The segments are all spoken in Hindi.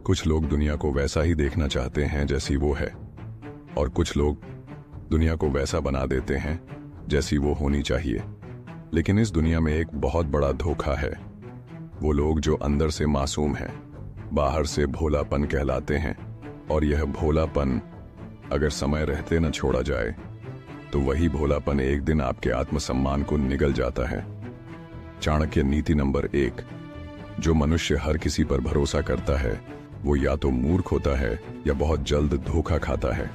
कुछ लोग दुनिया को वैसा ही देखना चाहते हैं जैसी वो है, और कुछ लोग दुनिया को वैसा बना देते हैं जैसी वो होनी चाहिए। लेकिन इस दुनिया में एक बहुत बड़ा धोखा है। वो लोग जो अंदर से मासूम हैं, बाहर से भोलापन कहलाते हैं, और यह भोलापन अगर समय रहते न छोड़ा जाए तो वही भोलापन एक दिन आपके आत्मसम्मान को निगल जाता है। चाणक्य नीति नंबर 1। जो मनुष्य हर किसी पर भरोसा करता है वो या तो मूर्ख होता है या बहुत जल्द धोखा खाता है।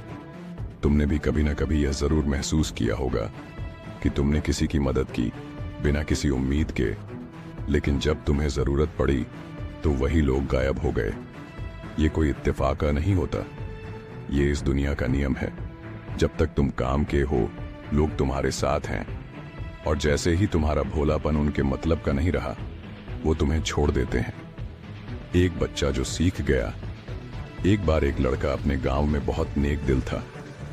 तुमने भी कभी ना कभी यह जरूर महसूस किया होगा कि तुमने किसी की मदद की बिना किसी उम्मीद के, लेकिन जब तुम्हें जरूरत पड़ी तो वही लोग गायब हो गए। ये कोई इत्तेफाक नहीं होता, ये इस दुनिया का नियम है। जब तक तुम काम के हो लोग तुम्हारे साथ हैं, और जैसे ही तुम्हारा भोलापन उनके मतलब का नहीं रहा वो तुम्हें छोड़ देते हैं। एक बच्चा जो सीख गया। एक बार एक लड़का अपने गांव में बहुत नेक दिल था।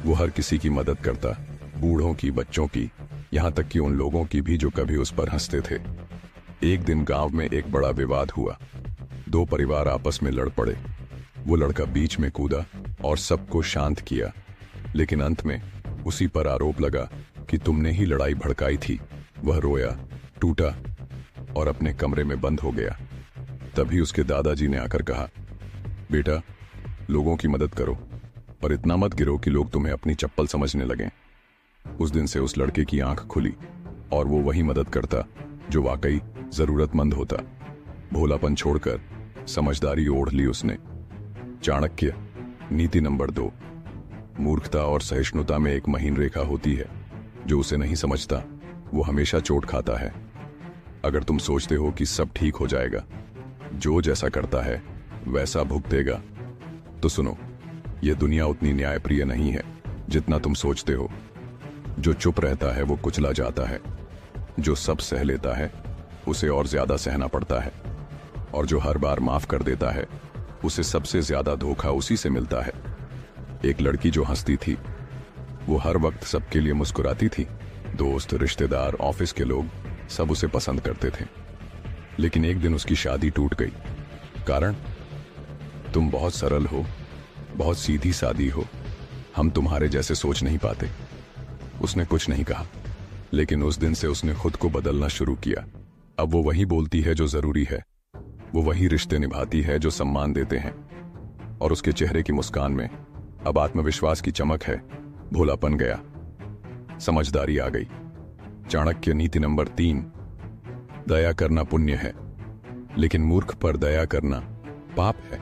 वो हर किसी की मदद करता, बूढ़ों की, बच्चों की, यहां तक कि उन लोगों की भी जो कभी उस पर हंसते थे। एक दिन गांव में एक बड़ा विवाद हुआ। दो परिवार आपस में लड़ पड़े। वो लड़का बीच में कूदा और सबको शांत किया, लेकिन अंत में उसी पर आरोप लगा कि तुमने ही लड़ाई भड़काई थी। वह रोया, टूटा और अपने कमरे में बंद हो गया। तभी उसके दादाजी ने आकर कहा, बेटा, लोगों की मदद करो, पर इतना मत गिरो कि लोग तुम्हें अपनी चप्पल समझने लगें। उस दिन से उस लड़के की आंख खुली और वो वही मदद करता जो वाकई जरूरतमंद होता। भोलापन छोड़कर समझदारी ओढ़ ली उसने। चाणक्य नीति नंबर 2। मूर्खता और सहिष्णुता में एक महीन रेखा होती है। जो उसे नहीं समझता वो हमेशा चोट खाता है। अगर तुम सोचते हो कि सब ठीक हो जाएगा, जो जैसा करता है वैसा भुगतेगा, तो सुनो, यह दुनिया उतनी न्यायप्रिय नहीं है जितना तुम सोचते हो। जो चुप रहता है वो कुचला जाता है। जो सब सह लेता है उसे और ज्यादा सहना पड़ता है, और जो हर बार माफ कर देता है उसे सबसे ज्यादा धोखा उसी से मिलता है। एक लड़की जो हंसती थी, वो हर वक्त सबके लिए मुस्कुराती थी। दोस्त, रिश्तेदार, ऑफिस के लोग सब उसे पसंद करते थे। लेकिन एक दिन उसकी शादी टूट गई। कारण, तुम बहुत सरल हो, बहुत सीधी सादी हो, हम तुम्हारे जैसे सोच नहीं पाते। उसने कुछ नहीं कहा, लेकिन उस दिन से उसने खुद को बदलना शुरू किया। अब वो वही बोलती है जो जरूरी है, वो वही रिश्ते निभाती है जो सम्मान देते हैं, और उसके चेहरे की मुस्कान में अब आत्मविश्वास की चमक है। भोलापन गया, समझदारी आ गई। चाणक्य नीति नंबर 3। दया करना पुण्य है, लेकिन मूर्ख पर दया करना पाप है।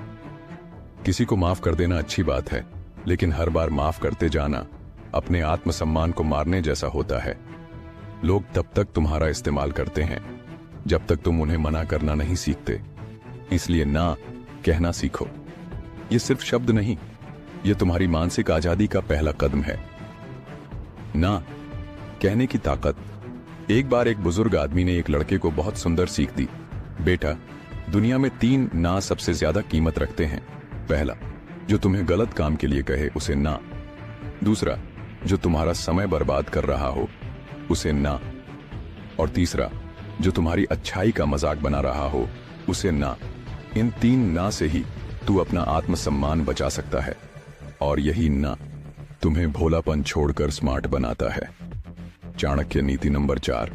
किसी को माफ कर देना अच्छी बात है, लेकिन हर बार माफ करते जाना अपने आत्मसम्मान को मारने जैसा होता है। लोग तब तक तुम्हारा इस्तेमाल करते हैं जब तक तुम उन्हें मना करना नहीं सीखते। इसलिए ना कहना सीखो। ये सिर्फ शब्द नहीं, ये तुम्हारी मानसिक आजादी का पहला कदम है। ना कहने की ताकत। एक बार एक बुजुर्ग आदमी ने एक लड़के को बहुत सुंदर सीख दी। बेटा, दुनिया में 3 ना सबसे ज्यादा कीमत रखते हैं। पहला, जो तुम्हें गलत काम के लिए कहे उसे ना। दूसरा, जो तुम्हारा समय बर्बाद कर रहा हो उसे ना। और तीसरा, जो तुम्हारी अच्छाई का मजाक बना रहा हो उसे ना। इन 3 ना से ही तू अपना आत्मसम्मान बचा सकता है, और यही ना तुम्हें भोलापन छोड़कर स्मार्ट बनाता है। चाणक्य नीति नंबर 4।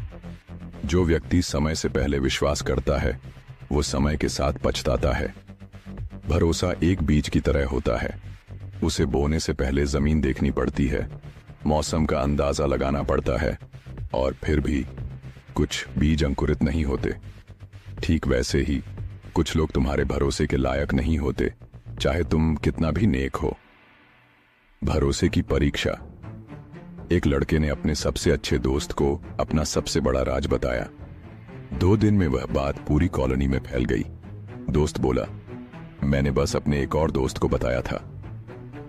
जो व्यक्ति समय से पहले विश्वास करता है वो समय के साथ पछताता है। भरोसा एक बीज की तरह होता है। उसे बोने से पहले जमीन देखनी पड़ती है, मौसम का अंदाजा लगाना पड़ता है, और फिर भी कुछ बीज अंकुरित नहीं होते। ठीक वैसे ही कुछ लोग तुम्हारे भरोसे के लायक नहीं होते, चाहे तुम कितना भी नेक हो। भरोसे की परीक्षा। एक लड़के ने अपने सबसे अच्छे दोस्त को अपना सबसे बड़ा राज बताया। 2 दिन में वह बात पूरी कॉलोनी में फैल गई। दोस्त बोला, मैंने बस अपने एक और दोस्त को बताया था,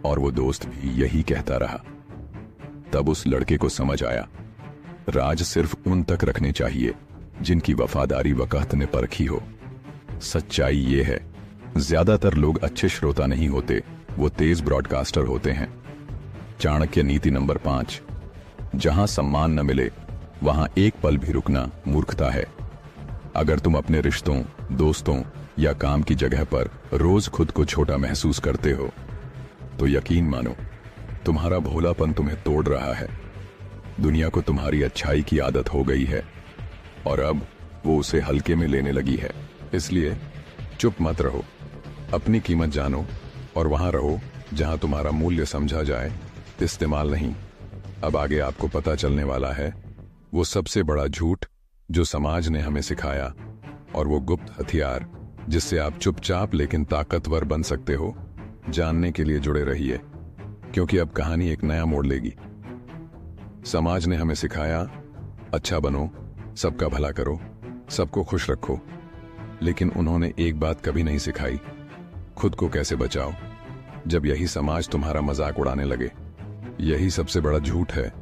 और वो दोस्त भी यही कहता रहा। तब उस लड़के को समझ आया, राज सिर्फ उन तक रखने चाहिए जिनकी वफादारी वक़्त ने परखी हो। सच्चाई ये है, ज्यादातर लोग अच्छे श्रोता नहीं होते, वो तेज ब्रॉडकास्टर होते हैं। चाणक्य नीति नंबर 5। जहां सम्मान न मिले वहां एक पल भी रुकना मूर्खता है। अगर तुम अपने रिश्तों, दोस्तों या काम की जगह पर रोज खुद को छोटा महसूस करते हो, तो यकीन मानो तुम्हारा भोलापन तुम्हें तोड़ रहा है। दुनिया को तुम्हारी अच्छाई की आदत हो गई है और अब वो उसे हल्के में लेने लगी है। इसलिए चुप मत रहो, अपनी कीमत जानो और वहां रहो जहां तुम्हारा मूल्य समझा जाए, इस्तेमाल नहीं। अब आगे आपको पता चलने वाला है वो सबसे बड़ा झूठ जो समाज ने हमें सिखाया और वो गुप्त हथियार जिससे आप चुपचाप लेकिन ताकतवर बन सकते हो। जानने के लिए जुड़े रहिए, क्योंकि अब कहानी एक नया मोड़ लेगी। समाज ने हमें सिखाया अच्छा बनो, सबका भला करो, सबको खुश रखो, लेकिन उन्होंने एक बात कभी नहीं सिखाई, खुद को कैसे बचाओ जब यही समाज तुम्हारा मजाक उड़ाने लगे। यही सबसे बड़ा झूठ है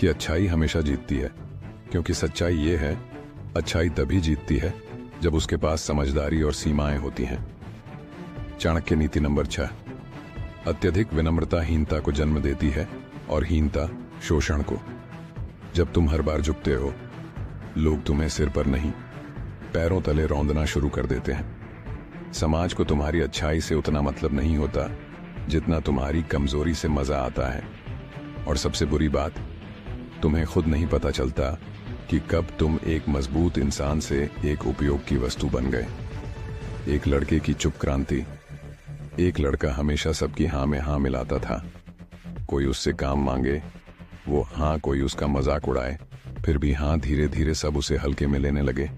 कि अच्छाई हमेशा जीतती है, क्योंकि सच्चाई ये है अच्छाई तभी जीतती है जब उसके पास समझदारी और सीमाएं होती हैं। चाणक्य नीति नंबर 6। अत्यधिक विनम्रता हीनता को जन्म देती है और हीनता शोषण को। जब तुम हर बार झुकते हो, लोग तुम्हें सिर पर नहीं पैरों तले रौंदना शुरू कर देते हैं। समाज को तुम्हारी अच्छाई से उतना मतलब नहीं होता जितना तुम्हारी कमजोरी से मजा आता है। और सबसे बुरी बात, तुम्हें खुद नहीं पता चलता कि कब तुम एक मजबूत इंसान से एक उपयोग की वस्तु बन गए। एक लड़के की चुप क्रांति। एक लड़का हमेशा सबकी हाँ में हाँ मिलाता था। कोई उससे काम मांगे वो हाँ, कोई उसका मजाक उड़ाए फिर भी हाँ। धीरे धीरे सब उसे हल्के में लेने लगे।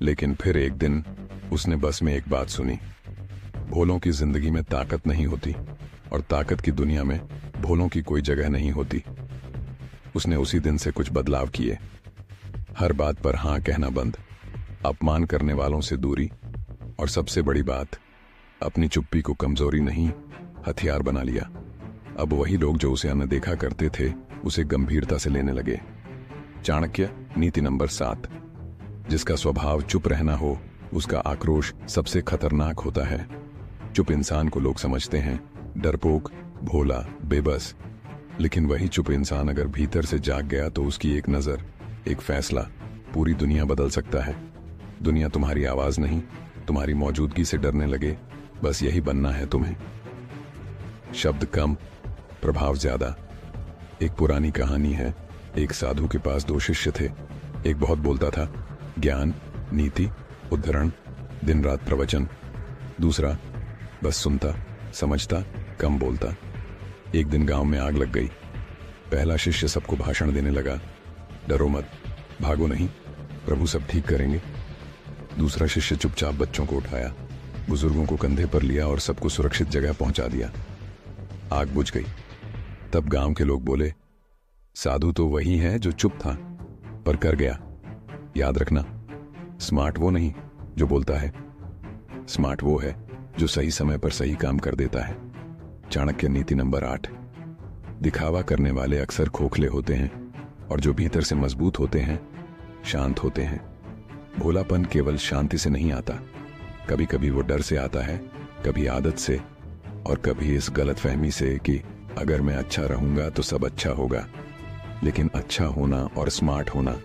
लेकिन फिर एक दिन उसने बस में एक बात सुनी, भोलों की जिंदगी में ताकत नहीं होती और ताकत की दुनिया में भोलों की कोई जगह नहीं होती। उसने उसी दिन से कुछ बदलाव किए। हर बात पर हाँ कहना बंद, अपमान करने वालों से दूरी, और सबसे बड़ी बात, अपनी चुप्पी को कमजोरी नहीं हथियार बना लिया। अब वही लोग जो उसे अनदेखा करते थे उसे गंभीरता से लेने लगे। चाणक्य नीति नंबर 7। जिसका स्वभाव चुप रहना हो उसका आक्रोश सबसे खतरनाक होता है। चुप इंसान को लोग समझते हैं डरपोक, भोला, बेबस, लेकिन वही चुप इंसान अगर भीतर से जाग गया तो उसकी एक नजर, एक फैसला पूरी दुनिया बदल सकता है। दुनिया तुम्हारी आवाज नहीं, तुम्हारी मौजूदगी से डरने लगे, बस यही बनना है तुम्हें। शब्द कम, प्रभाव ज्यादा। एक पुरानी कहानी है, एक साधु के पास 2 शिष्य थे। एक बहुत बोलता था, ज्ञान, नीति, उद्धरण, दिन रात प्रवचन। दूसरा बस सुनता, समझता, कम बोलता। एक दिन गांव में आग लग गई। पहला शिष्य सबको भाषण देने लगा, डरो मत, भागो नहीं, प्रभु सब ठीक करेंगे। दूसरा शिष्य चुपचाप बच्चों को उठाया, बुजुर्गों को कंधे पर लिया और सबको सुरक्षित जगह पहुंचा दिया। आग बुझ गई। तब गांव के लोग बोले, साधु तो वही है जो चुप था पर कर गया। याद रखना, स्मार्ट वो नहीं जो बोलता है, स्मार्ट वो है जो सही समय पर सही काम कर देता है। चाणक्य नीति नंबर 8। दिखावा करने वाले अक्सर खोखले होते हैं और जो भीतर से मजबूत होते हैं शांत होते हैं। भोलापन केवल शांति से नहीं आता, कभी कभी वो डर से आता है, कभी आदत से, और कभी इस गलतफहमी से कि अगर मैं अच्छा रहूंगा तो सब अच्छा होगा। लेकिन अच्छा होना और स्मार्ट होना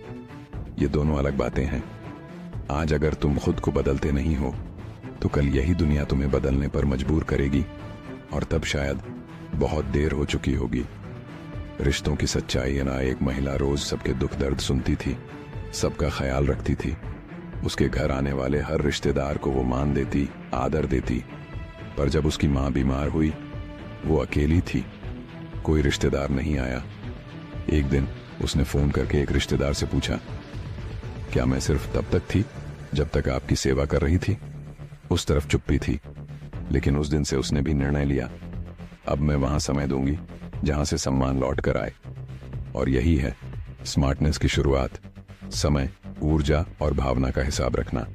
ये दोनों अलग बातें हैं। आज अगर तुम खुद को बदलते नहीं हो तो कल यही दुनिया तुम्हें बदलने पर मजबूर करेगी, और तब शायद बहुत देर हो चुकी होगी। रिश्तों की सच्चाई ना, एक महिला रोज सबके दुख दर्द सुनती थी, सबका ख्याल रखती थी। उसके घर आने वाले हर रिश्तेदार को वो मान देती, आदर देती। पर जब उसकी मां बीमार हुई, वो अकेली थी, कोई रिश्तेदार नहीं आया। एक दिन उसने फोन करके एक रिश्तेदार से पूछा, क्या मैं सिर्फ तब तक थी जब तक आपकी सेवा कर रही थी? उस तरफ चुप्पी थी, लेकिन उस दिन से उसने भी निर्णय लिया, अब मैं वहां समय दूंगी जहां से सम्मान लौट कर आए। और यही है स्मार्टनेस की शुरुआत, समय, ऊर्जा और भावना का हिसाब रखना।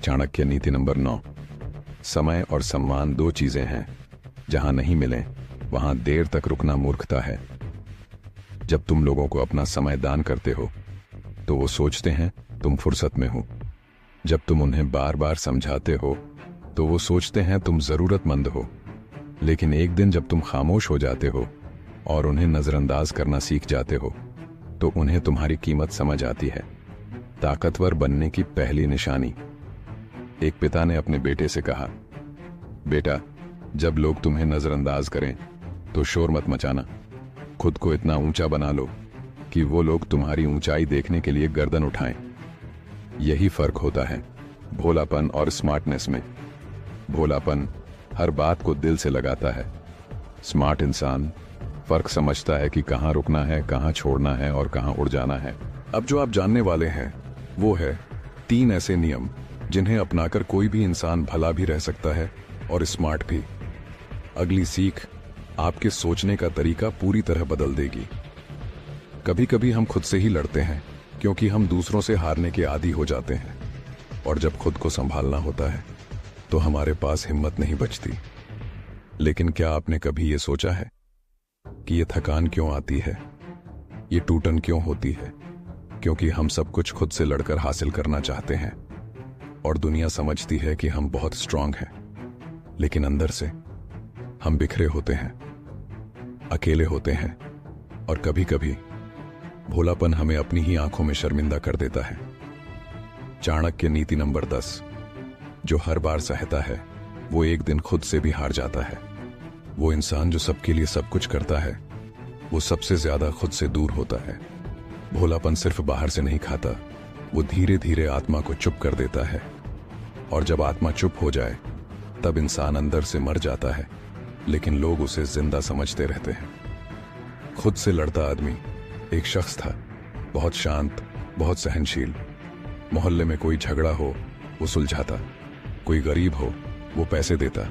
चाणक्य नीति नंबर 9। समय और सम्मान 2 चीजें हैं, जहां नहीं मिले वहां देर तक रुकना मूर्खता है। जब तुम लोगों को अपना समय दान करते हो तो वो सोचते हैं तुम फुर्सत में हो। जब तुम उन्हें बार बार समझाते हो तो वो सोचते हैं तुम जरूरतमंद हो। लेकिन एक दिन जब तुम खामोश हो जाते हो और उन्हें नजरअंदाज करना सीख जाते हो तो उन्हें तुम्हारी कीमत समझ आती है। ताकतवर बनने की पहली निशानी। एक पिता ने अपने बेटे से कहा, बेटा, जब लोग तुम्हें नजरअंदाज करें तो शोर मत मचाना। खुद को इतना ऊंचा बना लो कि वो लोग तुम्हारी ऊंचाई देखने के लिए गर्दन उठाएं। यही फर्क होता है भोलापन और स्मार्टनेस में। भोलापन हर बात को दिल से लगाता है। स्मार्ट इंसान फर्क समझता है कि कहाँ रुकना है, कहाँ छोड़ना है और कहाँ उड़ जाना है। अब जो आप जानने वाले हैं वो है 3 ऐसे नियम जिन्हें अपनाकर कोई भी इंसान भला भी रह सकता है और स्मार्ट भी। अगली सीख आपके सोचने का तरीका पूरी तरह बदल देगी। कभी कभी हम खुद से ही लड़ते हैं क्योंकि हम दूसरों से हारने के आदी हो जाते हैं, और जब खुद को संभालना होता है तो हमारे पास हिम्मत नहीं बचती। लेकिन क्या आपने कभी ये सोचा है कि ये थकान क्यों आती है, ये टूटन क्यों होती है? क्योंकि हम सब कुछ खुद से लड़कर हासिल करना चाहते हैं और दुनिया समझती है कि हम बहुत स्ट्रांग हैं, लेकिन अंदर से हम बिखरे होते हैं, अकेले होते हैं। और कभी कभी भोलापन हमें अपनी ही आंखों में शर्मिंदा कर देता है। चाणक्य नीति नंबर 10, जो हर बार सहता है वो एक दिन खुद से भी हार जाता है। वो इंसान जो सबके लिए सब कुछ करता है वो सबसे ज्यादा खुद से दूर होता है। भोलापन सिर्फ बाहर से नहीं खाता, वो धीरे धीरे आत्मा को चुप कर देता है, और जब आत्मा चुप हो जाए तब इंसान अंदर से मर जाता है, लेकिन लोग उसे जिंदा समझते रहते हैं। खुद से लड़ता आदमी एक शख्स था, बहुत शांत, बहुत सहनशील। मोहल्ले में कोई झगड़ा हो वो सुलझाता, कोई गरीब हो वो पैसे देता।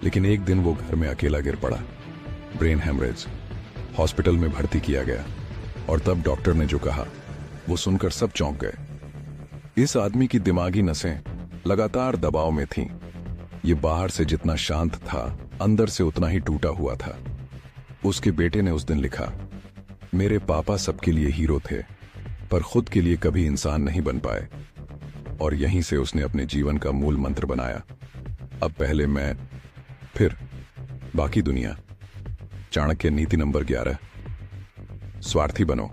लेकिन एक दिन वो घर में अकेला गिर पड़ा, ब्रेन हेमरेज, हॉस्पिटल में भर्ती किया गया, और तब डॉक्टर ने जो कहा वो सुनकर सब चौंक गए। इस आदमी की दिमागी नसें लगातार दबाव में थीं। ये बाहर से जितना शांत था अंदर से उतना ही टूटा हुआ था। उसके बेटे ने उस दिन लिखा, मेरे पापा सबके लिए हीरो थे पर खुद के लिए कभी इंसान नहीं बन पाए। और यहीं से उसने अपने जीवन का मूल मंत्र बनाया, अब पहले मैं, फिर बाकी दुनिया। चाणक्य नीति नंबर 11, स्वार्थी बनो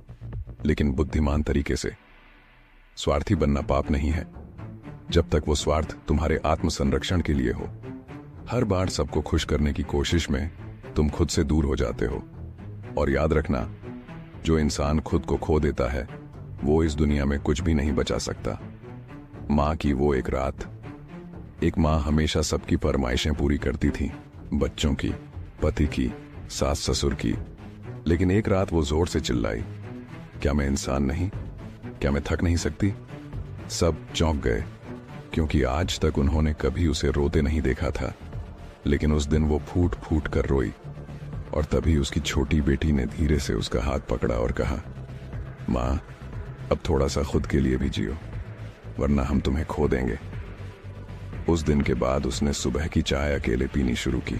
लेकिन बुद्धिमान तरीके से। स्वार्थी बनना पाप नहीं है जब तक वो स्वार्थ तुम्हारे आत्म संरक्षण के लिए हो। हर बार सबको खुश करने की कोशिश में तुम खुद से दूर हो जाते हो। और याद रखना, जो इंसान खुद को खो देता है वो इस दुनिया में कुछ भी नहीं बचा सकता। माँ की वो एक रात। एक माँ हमेशा सबकी फरमाइशें पूरी करती थी, बच्चों की, पति की, सास ससुर की। लेकिन एक रात वो जोर से चिल्लाई, क्या मैं इंसान नहीं? क्या मैं थक नहीं सकती? सब चौंक गए क्योंकि आज तक उन्होंने कभी उसे रोते नहीं देखा था। लेकिन उस दिन वो फूट फूट कर रोई, और तभी उसकी छोटी बेटी ने धीरे से उसका हाथ पकड़ा और कहा, माँ, अब थोड़ा सा खुद के लिए भी जियो, वरना हम तुम्हें खो देंगे। उस दिन के बाद उसने सुबह की चाय अकेले पीनी शुरू की,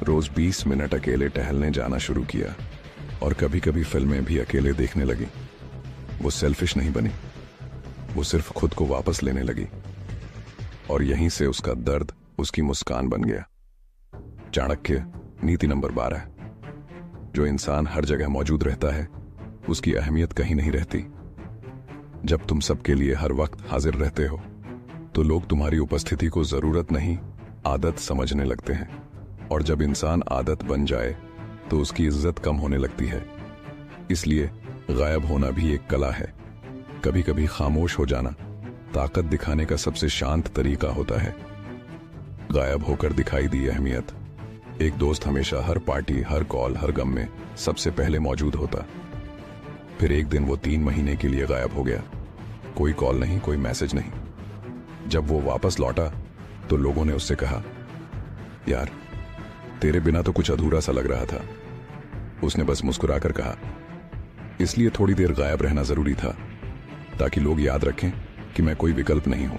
रोज 20 मिनट अकेले टहलने जाना शुरू किया, और कभी कभी फिल्में भी अकेले देखने लगी। वो सेल्फिश नहीं बनी, वो सिर्फ खुद को वापस लेने लगी, और यहीं से उसका दर्द उसकी मुस्कान बन गया। चाणक्य नीति नंबर 12, जो इंसान हर जगह मौजूद रहता है उसकी अहमियत कहीं नहीं रहती। जब तुम सबके लिए हर वक्त हाजिर रहते हो तो लोग तुम्हारी उपस्थिति को जरूरत नहीं, आदत समझने लगते हैं, और जब इंसान आदत बन जाए तो उसकी इज्जत कम होने लगती है। इसलिए गायब होना भी एक कला है। कभी कभी खामोश हो जाना ताकत दिखाने का सबसे शांत तरीका होता है। गायब होकर दिखाई दी अहमियत। एक दोस्त हमेशा हर पार्टी, हर कॉल, हर गम में सबसे पहले मौजूद होता। फिर एक दिन वो 3 महीने के लिए गायब हो गया, कोई कॉल नहीं, कोई मैसेज नहीं। जब वो वापस लौटा तो लोगों ने उससे कहा, यार, तेरे बिना तो कुछ अधूरा सा लग रहा था। उसने बस मुस्कुराकर कहा, इसलिए थोड़ी देर गायब रहना जरूरी था ताकि लोग याद रखें कि मैं कोई विकल्प नहीं हूं।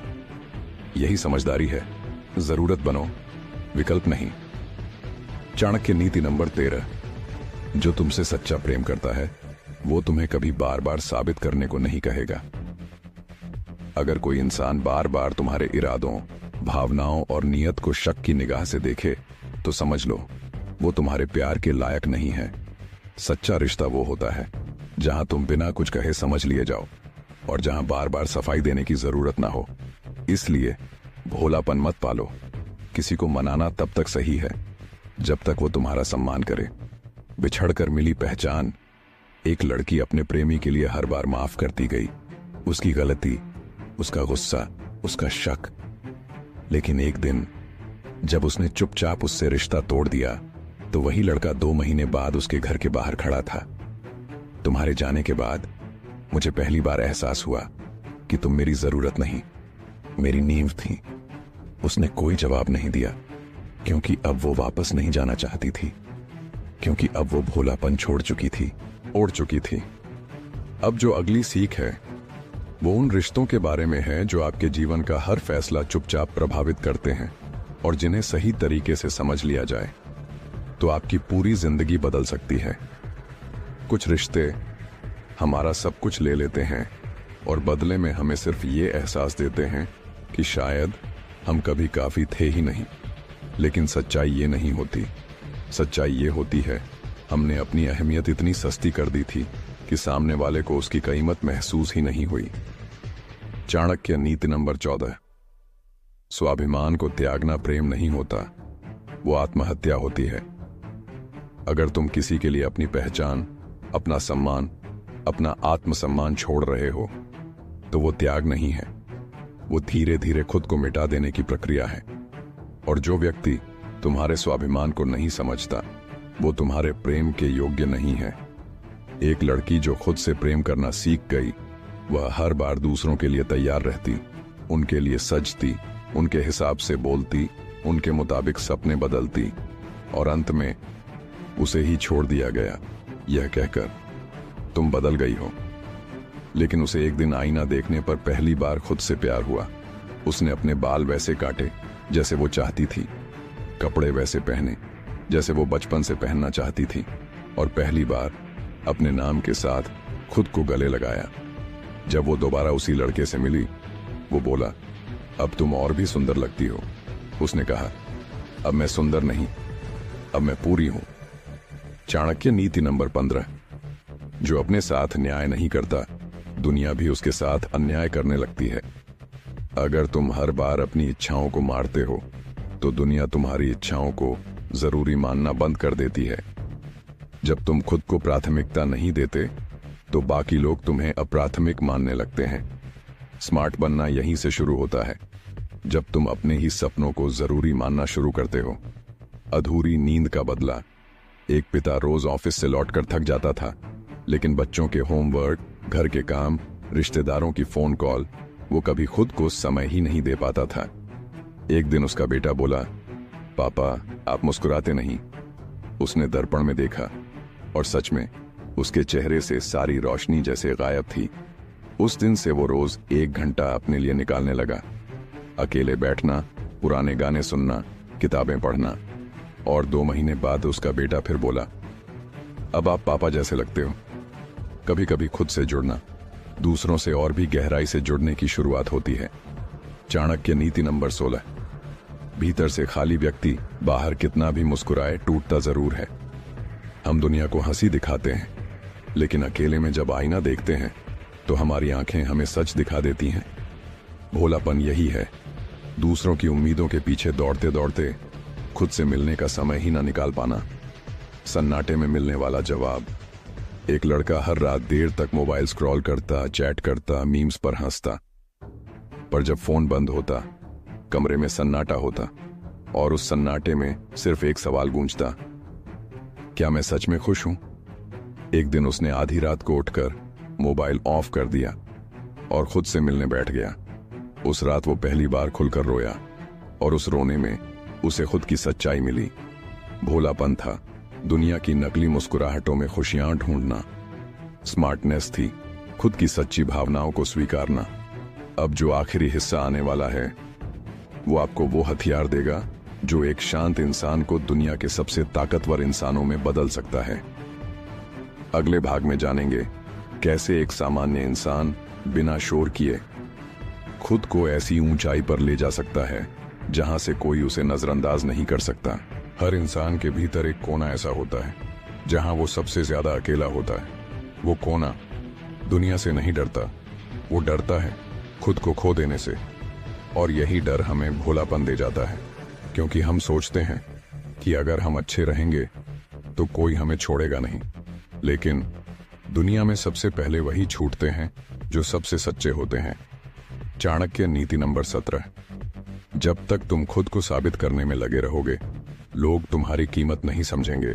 यही समझदारी है, जरूरत बनो, विकल्प नहीं। चाणक्य नीति नंबर 13, जो तुमसे सच्चा प्रेम करता है वो तुम्हें कभी बार बार साबित करने को नहीं कहेगा। अगर कोई इंसान बार बार तुम्हारे इरादों, भावनाओं और नियत को शक की निगाह से देखे तो समझ लो वो तुम्हारे प्यार के लायक नहीं है। सच्चा रिश्ता वो होता है जहां तुम बिना कुछ कहे समझ लिए जाओ, और जहां बार बार सफाई देने की जरूरत ना हो। इसलिए भोलापन मत पालो। किसी को मनाना तब तक सही है जब तक वो तुम्हारा सम्मान करे। बिछड़कर मिली पहचान। एक लड़की अपने प्रेमी के लिए हर बार माफ करती गई, उसकी गलती, उसका गुस्सा, उसका शक। लेकिन एक दिन जब उसने चुपचाप उससे रिश्ता तोड़ दिया तो वही लड़का 2 महीने बाद उसके घर के बाहर खड़ा था। तुम्हारे जाने के बाद मुझे पहली बार एहसास हुआ कि तुम मेरी जरूरत नहीं, मेरी नींव थी। उसने कोई जवाब नहीं दिया, क्योंकि अब वो वापस नहीं जाना चाहती थी, क्योंकि अब वो भोलापन छोड़ चुकी थी, ओढ़ चुकी थी। अब जो अगली सीख है वो उन रिश्तों के बारे में है जो आपके जीवन का हर फैसला चुपचाप प्रभावित करते हैं, और जिन्हें सही तरीके से समझ लिया जाए तो आपकी पूरी जिंदगी बदल सकती है। कुछ रिश्ते हमारा सब कुछ ले लेते हैं और बदले में हमें सिर्फ ये एहसास देते हैं कि शायद हम कभी काफी थे ही नहीं। लेकिन सच्चाई ये नहीं होती। सच्चाई ये होती है हमने अपनी अहमियत इतनी सस्ती कर दी थी कि सामने वाले को उसकी कीमत महसूस ही नहीं हुई। चाणक्य नीति नंबर 14। स्वाभिमान को त्यागना प्रेम नहीं होता, वो आत्महत्या होती है। अगर तुम किसी के लिए अपनी पहचान, अपना सम्मान, अपना आत्मसम्मान छोड़ रहे हो तो वो त्याग नहीं है, वो धीरे धीरे खुद को मिटा देने की प्रक्रिया है। और जो व्यक्ति तुम्हारे स्वाभिमान को नहीं समझता वो तुम्हारे प्रेम के योग्य नहीं है। एक लड़की जो खुद से प्रेम करना सीख गई, वह हर बार दूसरों के लिए तैयार रहती, उनके लिए सजती, उनके हिसाब से बोलती, उनके मुताबिक सपने बदलती, और अंत में उसे ही छोड़ दिया गया यह कहकर तुम बदल गई हो। लेकिन उसे एक दिन आईना देखने पर पहली बार खुद से प्यार हुआ। उसने अपने बाल वैसे काटे जैसे वो चाहती थी, कपड़े वैसे पहने जैसे वो बचपन से पहनना चाहती थी, और पहली बार अपने नाम के साथ खुद को गले लगाया। जब वो दोबारा उसी लड़के से मिली, वो बोला, अब तुम और भी सुंदर लगती हो। उसने कहा, अब मैं सुंदर नहीं, अब मैं पूरी हूं। चाणक्य नीति नंबर 15। जो अपने साथ न्याय नहीं करता, दुनिया भी उसके साथ अन्याय करने लगती है। अगर तुम हर बार अपनी इच्छाओं को मारते हो तो दुनिया तुम्हारी इच्छाओं को जरूरी मानना बंद कर देती है। जब तुम खुद को प्राथमिकता नहीं देते तो बाकी लोग तुम्हें अप्राथमिक मानने लगते हैं। स्मार्ट बनना यहीं से शुरू होता है, जब तुम अपने ही सपनों को जरूरी मानना शुरू करते हो। अधूरी नींद का बदला। एक पिता रोज ऑफिस से लौटकर थक जाता था, लेकिन बच्चों के होमवर्क, घर के काम, रिश्तेदारों की फोन कॉल, वो कभी खुद को समय ही नहीं दे पाता था। एक दिन उसका बेटा बोला, पापा आप मुस्कुराते नहीं। उसने दर्पण में देखा और सच में उसके चेहरे से सारी रोशनी जैसे गायब थी। उस दिन से वो रोज 1 घंटा अपने लिए निकालने लगा। अकेले बैठना, पुराने गाने सुनना, किताबें पढ़ना। और 2 महीने बाद उसका बेटा फिर बोला, अब आप पापा जैसे लगते हो। कभी कभी खुद से जुड़ना, दूसरों से और भी गहराई से जुड़ने की शुरुआत होती है। चाणक्य नीति नंबर 16। भीतर से खाली व्यक्ति बाहर कितना भी मुस्कुराए टूटता जरूर है। हम दुनिया को हंसी दिखाते हैं, लेकिन अकेले में जब आईना देखते हैं तो हमारी आंखें हमें सच दिखा देती हैं। भोलापन यही है, दूसरों की उम्मीदों के पीछे दौड़ते दौड़ते खुद से मिलने का समय ही ना निकाल पाना। सन्नाटे में मिलने वाला जवाब। एक लड़का हर रात देर तक मोबाइल स्क्रॉल करता, चैट करता, मीम्स पर हंसता, पर जब फोन बंद होता, कमरे में सन्नाटा होता, और उस सन्नाटे में सिर्फ एक सवाल गूंजता, क्या मैं सच में खुश हूं? एक दिन उसने आधी रात को उठकर मोबाइल ऑफ कर दिया और खुद से मिलने बैठ गया। उस रात वो पहली बार खुलकर रोया, और उस रोने में उसे खुद की सच्चाई मिली। भोलापन था दुनिया की नकली मुस्कुराहटों में खुशियां ढूंढना। स्मार्टनेस थी खुद की सच्ची भावनाओं को स्वीकारना। अब जो आखिरी हिस्सा आने वाला है वो आपको वो हथियार देगा जो एक शांत इंसान को दुनिया के सबसे ताकतवर इंसानों में बदल सकता है। अगले भाग में जानेंगे कैसे एक सामान्य इंसान बिना शोर किए खुद को ऐसी ऊंचाई पर ले जा सकता है जहां से कोई उसे नजरअंदाज नहीं कर सकता। हर इंसान के भीतर एक कोना ऐसा होता है जहां वो सबसे ज्यादा अकेला होता है। वो कोना दुनिया से नहीं डरता, वो डरता है खुद को खो देने से। और यही डर हमें भोलापन दे जाता है, क्योंकि हम सोचते हैं कि अगर हम अच्छे रहेंगे तो कोई हमें छोड़ेगा नहीं। लेकिन दुनिया में सबसे पहले वही छूटते हैं जो सबसे सच्चे होते हैं। चाणक्य नीति नंबर 17। जब तक तुम खुद को साबित करने में लगे रहोगे, लोग तुम्हारी कीमत नहीं समझेंगे।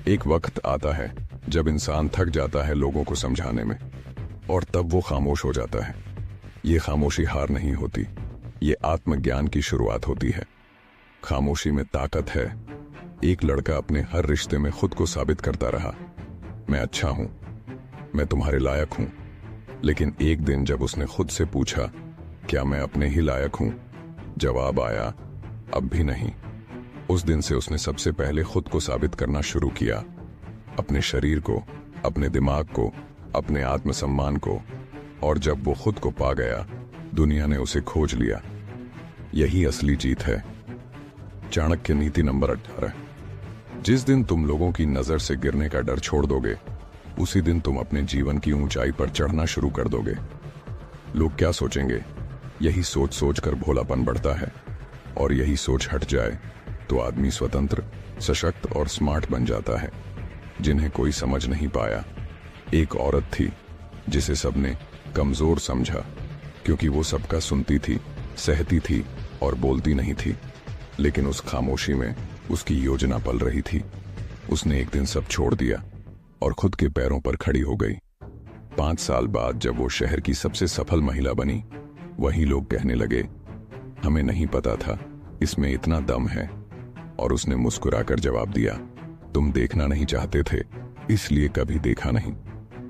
एक वक्त आता है जब इंसान थक जाता है लोगों को समझाने में, और तब वो खामोश हो जाता है। ये खामोशी हार नहीं होती, ये आत्मज्ञान की शुरुआत होती है। खामोशी में ताकत है। एक लड़का अपने हर रिश्ते में खुद को साबित करता रहा, मैं अच्छा हूं, मैं तुम्हारे लायक हूं। लेकिन एक दिन जब उसने खुद से पूछा, क्या मैं अपने ही लायक हूं, जवाब आया, अब भी नहीं। उस दिन से उसने सबसे पहले खुद को साबित करना शुरू किया, अपने शरीर को, अपने दिमाग को, अपने आत्मसम्मान को। और जब वो खुद को पा गया, दुनिया ने उसे खोज लिया। यही असली जीत है। चाणक्य नीति नंबर 18। जिस दिन तुम लोगों की नजर से गिरने का डर छोड़ दोगे, उसी दिन तुम अपने जीवन की ऊंचाई पर चढ़ना शुरू कर दोगे। लोग क्या सोचेंगे, यही सोच सोच कर भोलापन बढ़ता है। और यही सोच हट जाए तो आदमी स्वतंत्र, सशक्त और स्मार्ट बन जाता है। जिन्हें कोई समझ नहीं पाया। एक औरत थी जिसे सबने कमजोर समझा, क्योंकि वो सबका सुनती थी, सहती थी और बोलती नहीं थी। लेकिन उस खामोशी में उसकी योजना पल रही थी। उसने एक दिन सब छोड़ दिया और खुद के पैरों पर खड़ी हो गई। 5 साल बाद जब वो शहर की सबसे सफल महिला बनी, वही लोग कहने लगे, हमें नहीं पता था इसमें इतना दम है। और उसने मुस्कुराकर जवाब दिया, तुम देखना नहीं चाहते थे, इसलिए कभी देखा नहीं।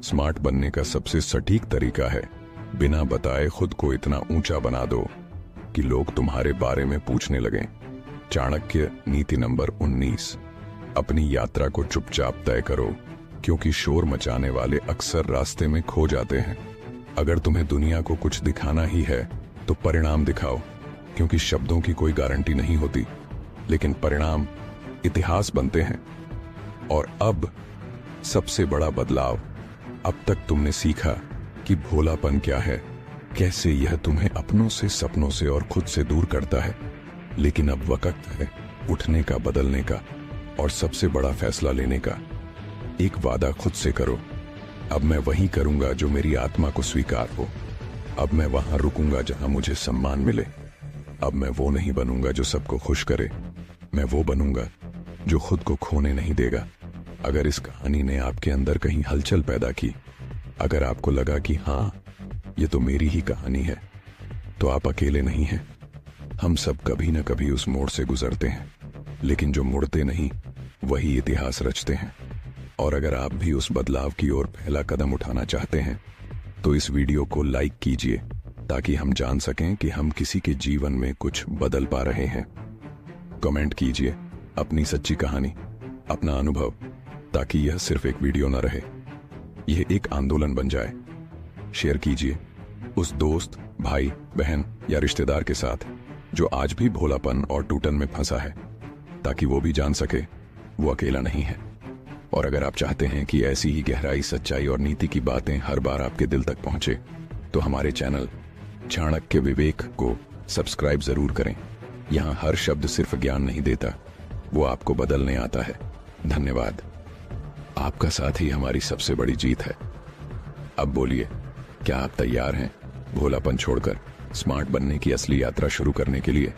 स्मार्ट बनने का सबसे सटीक तरीका है, बिना बताए खुद को इतना ऊंचा बना दो कि लोग तुम्हारे बारे में पूछने लगें। चाणक्य नीति नंबर 19। अपनी यात्रा को चुपचाप तय करो, क्योंकि शोर मचाने वाले अक्सर रास्ते में खो जाते हैं। अगर तुम्हें दुनिया को कुछ दिखाना ही है तो परिणाम दिखाओ, क्योंकि शब्दों की कोई गारंटी नहीं होती, लेकिन परिणाम इतिहास बनते हैं। और अब सबसे बड़ा बदलाव, अब तक तुमने सीखा कि भोलापन क्या है, कैसे यह तुम्हें अपनों से, सपनों से और खुद से दूर करता है। लेकिन अब वक्त है उठने का, बदलने का और सबसे बड़ा फैसला लेने का। एक वादा खुद से करो, अब मैं वही करूंगा जो मेरी आत्मा को स्वीकार हो। अब मैं वहां रुकूंगा जहां मुझे सम्मान मिले। अब मैं वो नहीं बनूंगा जो सबको खुश करे, मैं वो बनूंगा जो खुद को खोने नहीं देगा। अगर इस कहानी ने आपके अंदर कहीं हलचल पैदा की, अगर आपको लगा कि हाँ, ये तो मेरी ही कहानी है, तो आप अकेले नहीं हैं। हम सब कभी न कभी उस मोड़ से गुजरते हैं, लेकिन जो मुड़ते नहीं वही इतिहास रचते हैं। और अगर आप भी उस बदलाव की ओर पहला कदम उठाना चाहते हैं, तो इस वीडियो को लाइक कीजिए, ताकि हम जान सकें कि हम किसी के जीवन में कुछ बदल पा रहे हैं। कमेंट कीजिए अपनी सच्ची कहानी, अपना अनुभव, ताकि यह सिर्फ एक वीडियो न रहे, यह एक आंदोलन बन जाए। शेयर कीजिए उस दोस्त, भाई, बहन या रिश्तेदार के साथ जो आज भी भोलापन और टूटन में फंसा है, ताकि वो भी जान सके वो अकेला नहीं है। और अगर आप चाहते हैं कि ऐसी ही गहराई, सच्चाई और नीति की बातें हर बार आपके दिल तक पहुंचे, तो हमारे चैनल चाणक्य विवेक को सब्सक्राइब जरूर करें। यहां हर शब्द सिर्फ ज्ञान नहीं देता, वो आपको बदलने आता है। धन्यवाद। आपका साथ ही हमारी सबसे बड़ी जीत है। अब बोलिए, क्या आप तैयार हैं भोलापन छोड़कर स्मार्ट बनने की असली यात्रा शुरू करने के लिए?